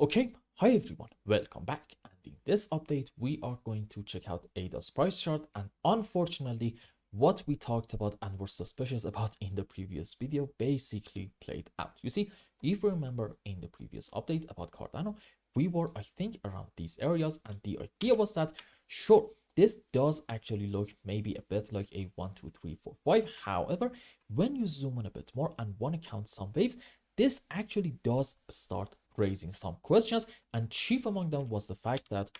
Okay, hi everyone, welcome back. And in this update, we are going to check out ADA's price chart. And unfortunately, what we talked about and were suspicious about in the previous video basically played out. You see, if you remember in the previous update about Cardano, we were, I think, around these areas. And the idea was that, sure, this does actually look maybe a bit like a 1, 2, 3, 4, 5. However, when you zoom in a bit more and want to count some waves, this actually does start raising some questions, and chief among them was the fact that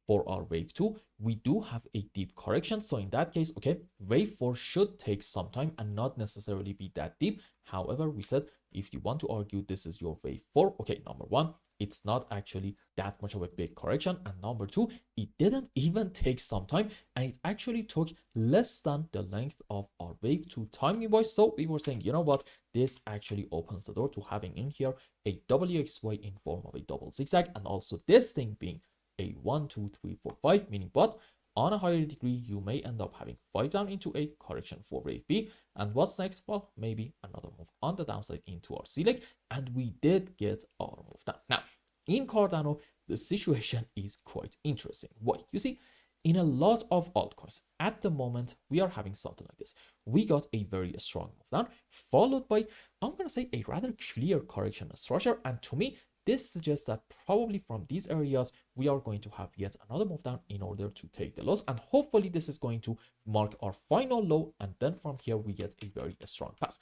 for our wave 2 we do have a deep correction. So in that case, okay, wave 4 should take some time and not necessarily be that deep. However, we said if you want to argue this is your wave 4, okay, number one, it's not actually that much of a big correction, and number two, it didn't even take some time, and it actually took less than the length of our wave 2 timing boys. So we were saying, you know what, this actually opens the door to having in here a WXY in form of a double zigzag, and also this thing being a 1, 2, 3, 4, 5, meaning but on a higher degree, you may end up having 5 down into a correction for wave B. And what's next? Well, maybe another move on the downside into our C leg. And we did get our move down. Now, in Cardano, the situation is quite interesting. Why? You see, in a lot of altcoins, at the moment, we are having something like this. We got a very strong move down, followed by, I'm going to say, a rather clear correction structure. And to me, this suggests that probably from these areas, we are going to have yet another move down in order to take the lows. And hopefully this is going to mark our final low. And then from here, we get a very strong pass.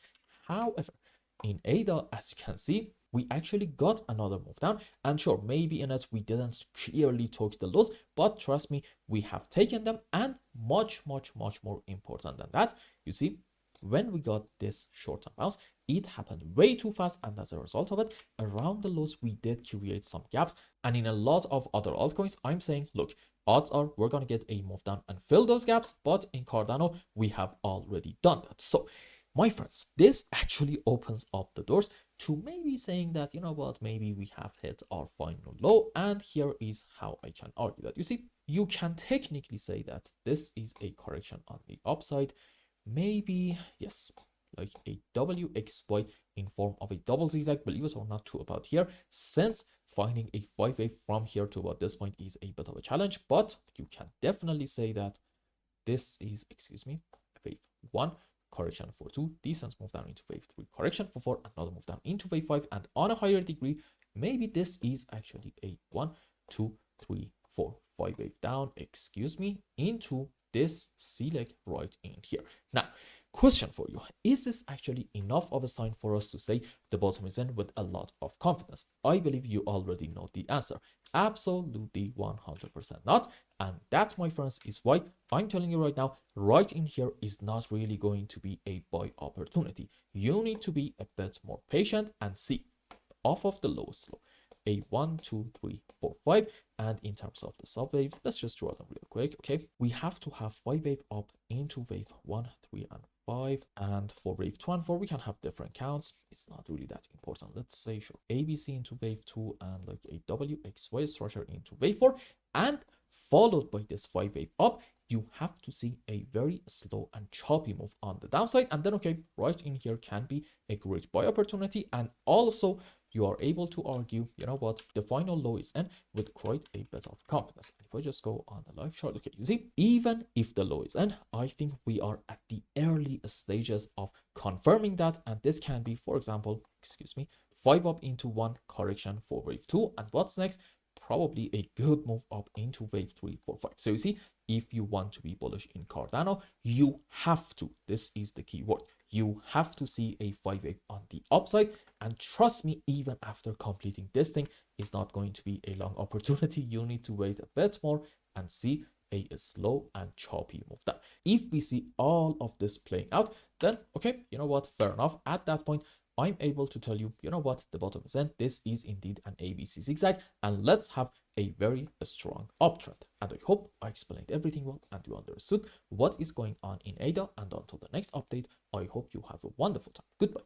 However, in ADA, as you can see, we actually got another move down. And sure, maybe in it, we didn't clearly take the lows, but trust me, we have taken them. And much more important than that, you see, when we got this short-term bounce, it happened way too fast, and as a result of it, around the lows, we did create some gaps. And in a lot of other altcoins, I'm saying, look, odds are we're going to get a move down and fill those gaps, but in Cardano, we have already done that. So, my friends, this actually opens up the doors to maybe saying that, you know what, maybe we have hit our final low, and here is how I can argue that. You see, you can technically say that this is a correction on the upside, maybe, yes, like a WXY in form of a double zigzag, believe it or not, to about here, since finding a 5 wave from here to about this point is a bit of a challenge, but you can definitely say that this is, excuse me, wave 1, correction for 2, decent move down into wave 3, correction for 4, another move down into wave 5, and on a higher degree, maybe this is actually a 1, 2, 3, 4, 5 wave down, excuse me, into this C leg right in here. Now, question for you, is this actually enough of a sign for us to say the bottom is in with a lot of confidence? I believe you already know the answer. Absolutely 100% not. And that, my friends, is why I'm telling you right now, right in here is not really going to be a buy opportunity. You need to be a bit more patient and see off of the lowest low, a 1, 2, 3, 4, 5. And in terms of the sub waves, let's just draw them real quick. Okay, we have to have 5 wave up into wave 1, 3, and 5. And for wave 2 and 4, we can have different counts. It's not really that important. Let's say sure, ABC into wave 2 and like a WXY structure into wave 4. And followed by this 5 wave up, you have to see a very slow and choppy move on the downside. And then, okay, right in here can be a great buy opportunity. And also, you are able to argue, you know what, the final low is in with quite a bit of confidence. And if I just go on the live chart, okay, you see, even if the low is in, I think we are at the early stages of confirming that. And this can be, for example, excuse me, 5 up into 1 correction for wave 2. And what's next? Probably a good move up into wave 3, 4, 5. So you see, if you want to be bullish in Cardano, you have to, this is the key word, you have to see a 5 wave on the upside. And trust me, even after completing this thing, is not going to be a long opportunity. You need to wait a bit more and see a slow and choppy move down. If we see all of this playing out, then okay, you know what, fair enough. At that point, I'm able to tell you, you know what, the bottom is in. This is indeed an ABC zigzag, and let's have a very strong uptrend. And I hope I explained everything well and you understood what is going on in ADA. And until the next update, I hope you have a wonderful time. Goodbye.